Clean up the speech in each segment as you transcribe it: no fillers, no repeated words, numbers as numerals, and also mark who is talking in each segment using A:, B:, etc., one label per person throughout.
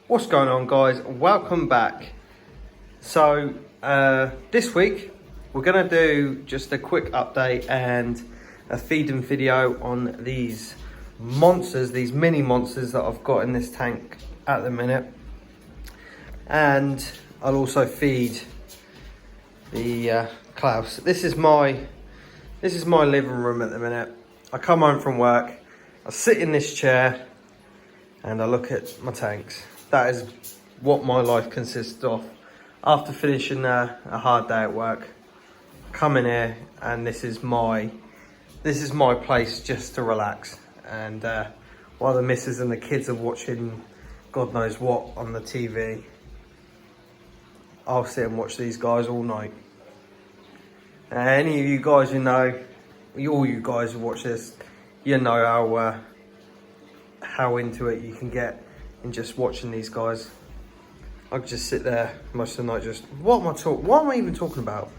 A: What's going on, guys? Welcome back. So this week we're gonna do just a quick update and a feeding video on these monsters, these mini monsters that I've got in this tank at the minute, and I'll also feed the Klaus. This is my living room at the minute. I come home from work, I sit in this chair and I look at my tanks. That is what my life consists of. After finishing a hard day at work, come in here and this is my place just to relax. And while the missus and the kids are watching God knows what on the TV, I'll sit and watch these guys all night. Any of you guys who know, all you guys who watch this, you know how into it you can get in just watching these guys. I could just sit there most of the night just, what am I even talking about?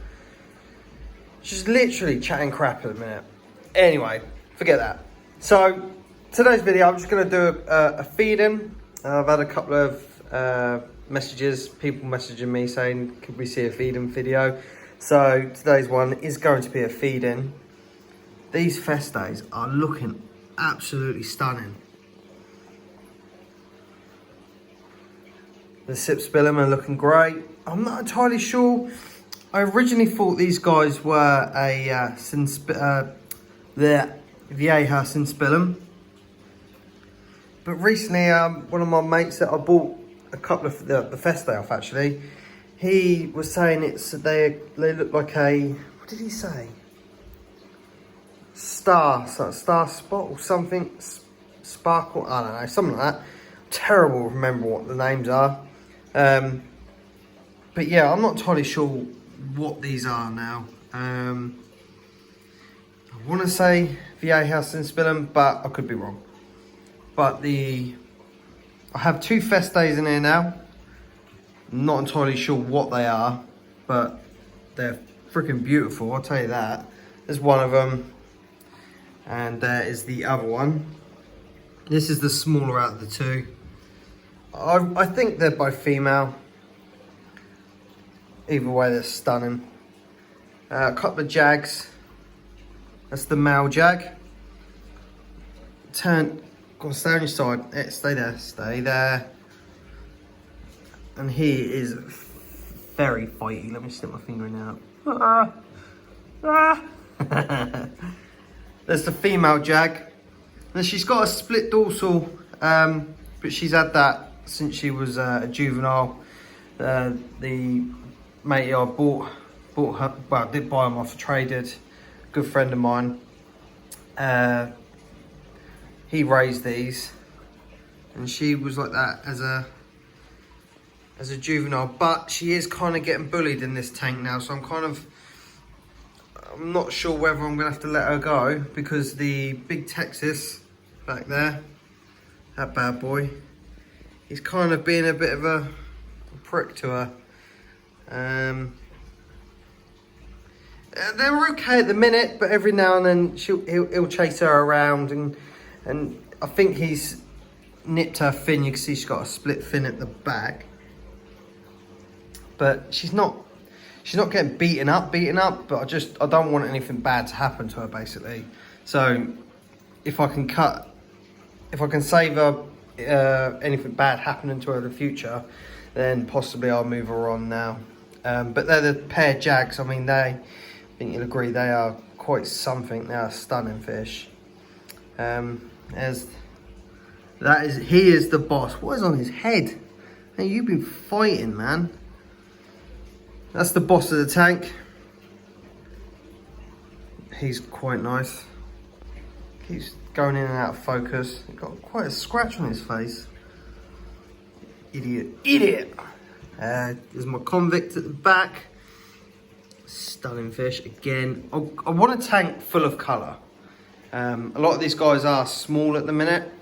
A: Just literally chatting crap at the minute. Anyway, forget that. So today's video, I'm just going to do a feeding. I've had a couple of messages, people messaging me saying, could we see a feeding video? So today's one is going to be a feed-in. These festes are looking absolutely stunning. The sip spillum are looking great. I'm not entirely sure. I originally thought these guys were a the Vieja Sinspillum. But recently, one of my mates that I bought a couple of the feste off actually, he was saying they look like a, what did he say? Star spot or something, sparkle, I don't know, something like that. Terrible to remember what the names are. But yeah, I'm not entirely sure what these are now. I want to say Vieja Sinspillum, but I could be wrong. But I have two festes in here now. Not entirely sure what they are, but they're freaking beautiful, I'll tell you that. There's one of them, and there is the other one. This is the smaller out of the two. I think they're both female. Either way, they're stunning. A couple of jags. That's the male jag. Go on, stay on your side. Stay there, stay there. And he is very fighty. Let me stick my finger in there. There's the female jag. And she's got a split dorsal, but she's had that since she was a juvenile. The matey I bought her, well, I did buy them off traded. Good friend of mine. He raised these, and she was like that as a juvenile, but she is kind of getting bullied in this tank now, so I'm not sure whether I'm gonna have to let her go, because the big Texas back there, that bad boy, he's kind of being a bit of a prick to her. They're okay at the minute, but every now and then he'll chase her around, and I think he's nipped her fin. You can see she's got a split fin at the back. But she's not getting beaten up, but I don't want anything bad to happen to her, basically. So if I can save her anything bad happening to her in the future, then possibly I'll move her on now. But they're the pair jags. I mean, I think you'll agree, they are quite something. They are stunning fish. He is the boss. What is on his head? Hey, you've been fighting, man. That's the boss of the tank. He's quite nice. Keeps going in and out of focus. He's got quite a scratch on his face. Idiot. There's my convict at the back. Stunning fish again. I want a tank full of colour. A lot of these guys are small at the minute,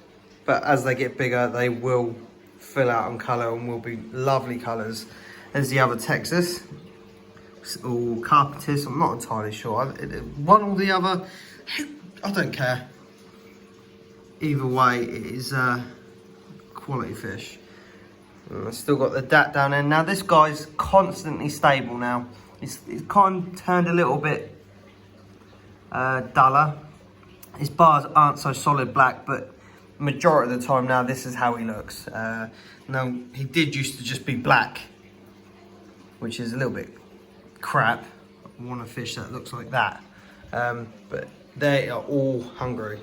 A: but as they get bigger, they will fill out on colour and will be lovely colours. There's the other Texas. Or Carpenters, I'm not entirely sure. One or the other, I don't care. Either way, it is quality fish. And I've still got the dat down there. Now this guy's constantly stable now. It's kind of turned a little bit duller. His bars aren't so solid black, but majority of the time now this is how he looks. Now he did used to just be black, which is a little bit crap. I want a fish that looks like that. But they are all hungry.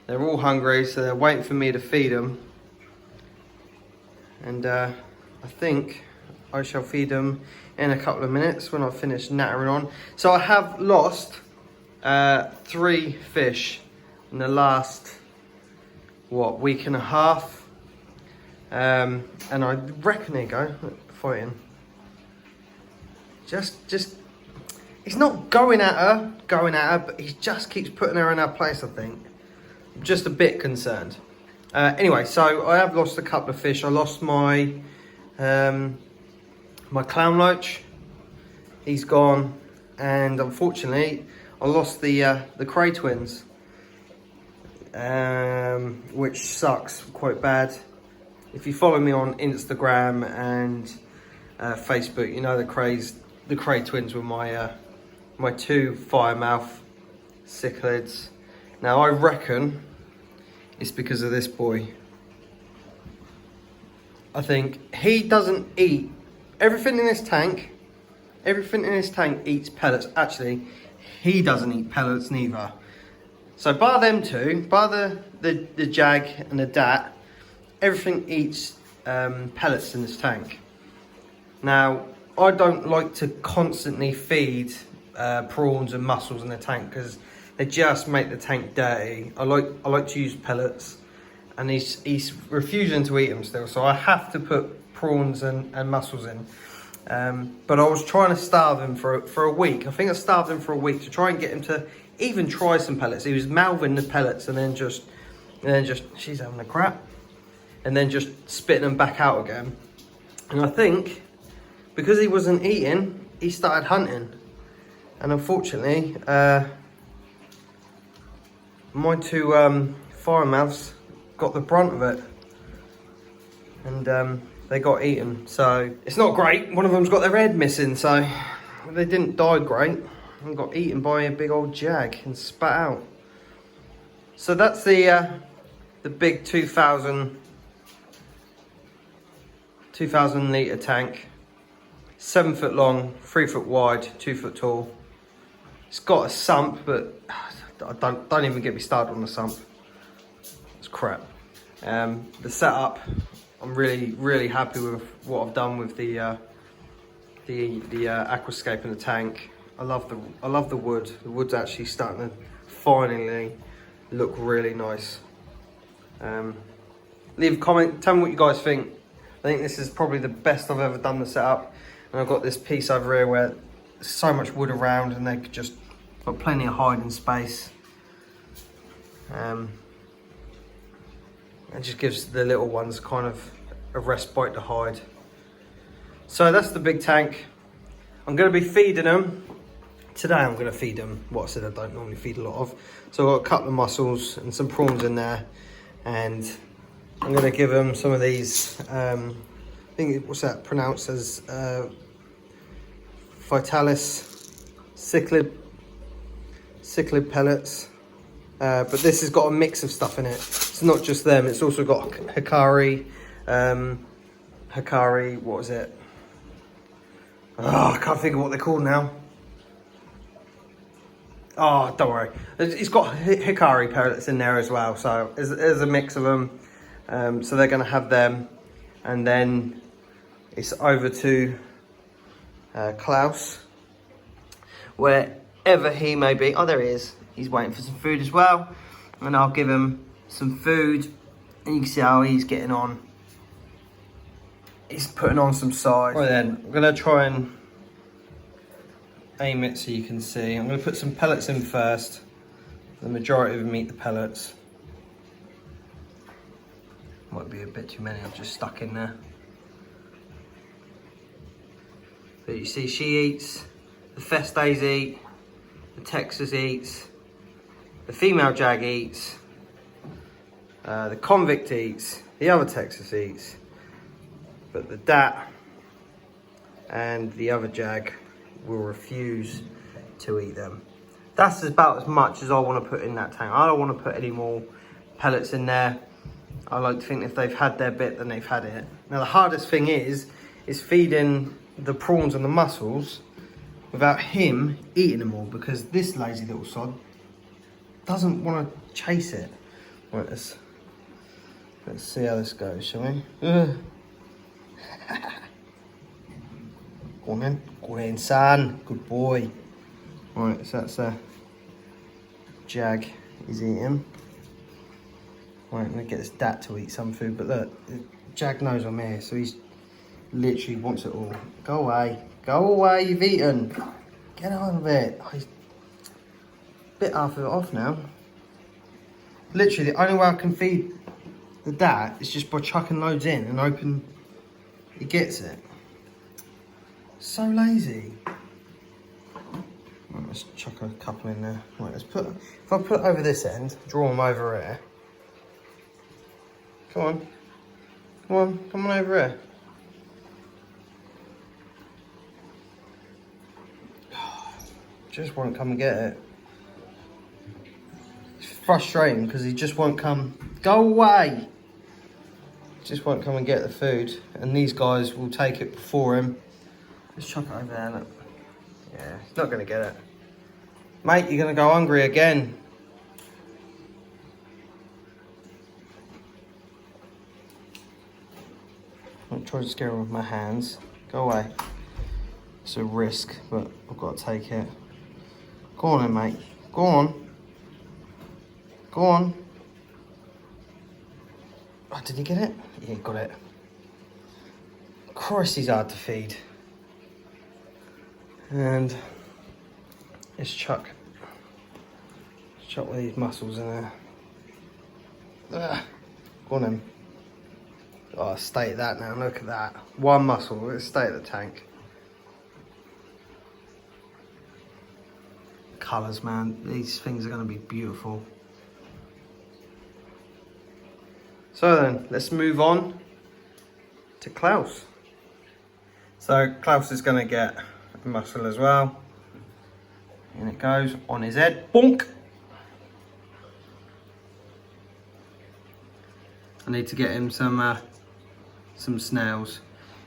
A: They're all hungry, so they're waiting for me to feed them. And I think I shall feed them in a couple of minutes when I finish nattering on. So I have lost 3 fish in the last, what, week and a half. And I reckon, there you go, fighting. Just, he's not going at her, but he just keeps putting her in her place, I think. I'm just a bit concerned. Anyway, so I have lost a couple of fish. I lost my my clown loach. He's gone, and unfortunately, I lost the cray twins, which sucks quite bad. If you follow me on Instagram and Facebook, you know the cray twins were my my 2 firemouth cichlids. Now I reckon it's because of this boy. I think he doesn't eat everything in this tank. Everything in this tank eats pellets. Actually, he doesn't eat pellets neither. So bar them two, bar the jag and the dat, everything eats pellets in this tank. Now, I don't like to constantly feed prawns and mussels in the tank because they just make the tank dirty. I like to use pellets, and he's refusing to eat them still. So I have to put prawns and mussels in. But I was trying to starve him for a week. I think I starved him for a week to try and get him to even try some pellets. He was mouthing the pellets and then just she's having a crap, and then just spitting them back out again. And I think because he wasn't eating, he started hunting, and unfortunately, my 2 firemouths got the brunt of it, and they got eaten. So it's not great. One of them's got their head missing, so they didn't die great and got eaten by a big old jag and spat out. So that's the big 2,000 litre tank, 7 foot long, 3 foot wide, 2 foot tall. It's got a sump, but don't even get me started on the sump. It's crap. The setup, I'm really happy with what I've done with the aquascape in the tank. I love the wood. The wood's actually starting to finally look really nice. Leave a comment, tell me what you guys think. I think this is probably the best I've ever done the setup. And I've got this piece over here where there's so much wood around, and they could just got plenty of hiding space. It just gives the little ones kind of a respite to hide. So that's the big tank. I'm going to be feeding them. Today I'm going to feed them what I said I don't normally feed a lot of. So I've got a couple of mussels and some prawns in there. And I'm going to give them some of these, I think, what's that pronounced as, Vitalis cichlid pellets. But this has got a mix of stuff in it. It's not just them, it's also got Hikari, what was it? Oh, I can't think of what they're called now. Oh, don't worry. It's got Hikari pellets in there as well. So there's a mix of them. So they're going to have them. And then it's over to Klaus, wherever he may be. Oh, there he is. He's waiting for some food as well. And I'll give him some food. And you can see how he's getting on. He's putting on some size. Right then, I'm going to try and aim it so you can see. I'm going to put some pellets in first. The majority of them eat the pellets. Might be a bit too many, I've just stuck in there. But you see, she eats, the Festes eat, the Texas eats, the female jag eats, the convict eats, the other Texas eats, but the dat and the other jag will refuse to eat them. That's about as much as I want to put in that tank. I don't want to put any more pellets in there. I like to think if they've had their bit, then they've had it. Now the hardest thing is feeding the prawns and the mussels without him eating them all, because this lazy little sod doesn't want to chase it. Right, let's see how this goes, shall we? Go on then. Go in, son. Good boy. Right, so that's a jag he's eating. Right, I'm gonna get this dat to eat some food, but look, the jag knows I'm here, so he's literally wants it all. Go away. Go away, you've eaten. Get out of it. Oh, he's bit half of it off now. Literally, the only way I can feed the dat is just by chucking loads in and hoping he gets it. So lazy. Right, let's chuck a couple in there. Right, let's put. If I put it over this end, draw them over here. Come on. Come on. Come on over here. Just won't come and get it. It's frustrating because he just won't come. Go away! Just won't come and get the food, and these guys will take it before him. Let's chuck it over there. Look. Yeah, he's not going to get it. Mate, you're going to go hungry again. I'm trying to scare him with my hands. Go away. It's a risk, but I've got to take it. Go on then, mate. Go on. Go on. Oh, did he get it? Yeah, he got it. Christ, he's hard to feed. And let's chuck one of these mussels in there. Ugh. Go on then. Oh, stay at that now. Look at that. One mussel. Let's stay at the tank. Colours, man, these things are going to be beautiful. So then, let's move on to Klaus. So Klaus is going to get a mussel as well, and it goes on his head. Bonk! I need to get him some snails.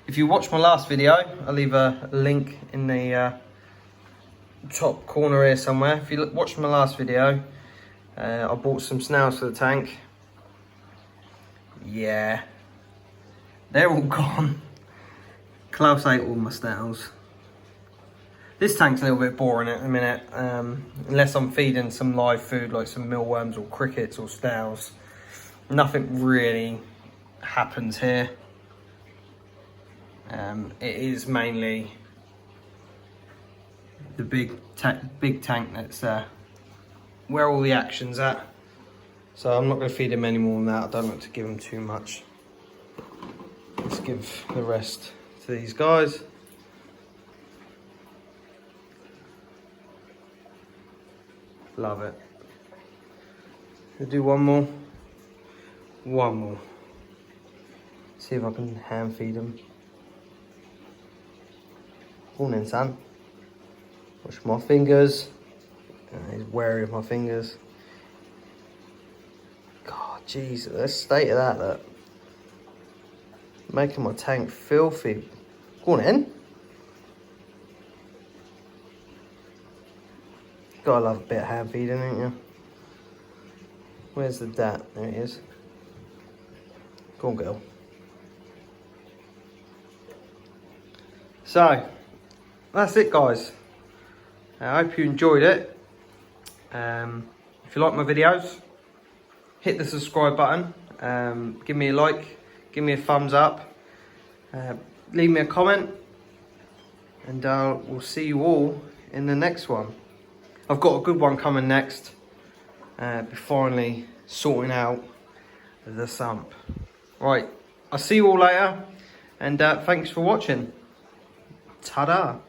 A: If you watched my last video, I'll leave a link in the top corner here somewhere. If you watched my last video, I bought some snails for the tank. Yeah, they're all gone. Klaus ate all my snails. This tank's a little bit boring at the minute, unless I'm feeding some live food like some mealworms or crickets or snails. Nothing really happens here. It is mainly the big tank that's where all the action's at. So I'm not going to feed him any more than that. I don't like to give him too much. Let's give the rest to these guys. Love it. We'll do one more. One more. See if I can hand feed him. Go on then, son. Wash my fingers. He's wary of my fingers. God, jeez, let's state of that, look. Making my tank filthy. Go on in. Gotta love a bit of hand feeding, ain't you? Where's the dat? There he is. Go on, girl. So, that's it, guys. I hope you enjoyed it. If you like my videos, hit the subscribe button. Give me a like. Give me a thumbs up. Leave me a comment. And we'll see you all in the next one. I've got a good one coming next. Finally sorting out the sump. Right, I'll see you all later. And thanks for watching. Ta-da.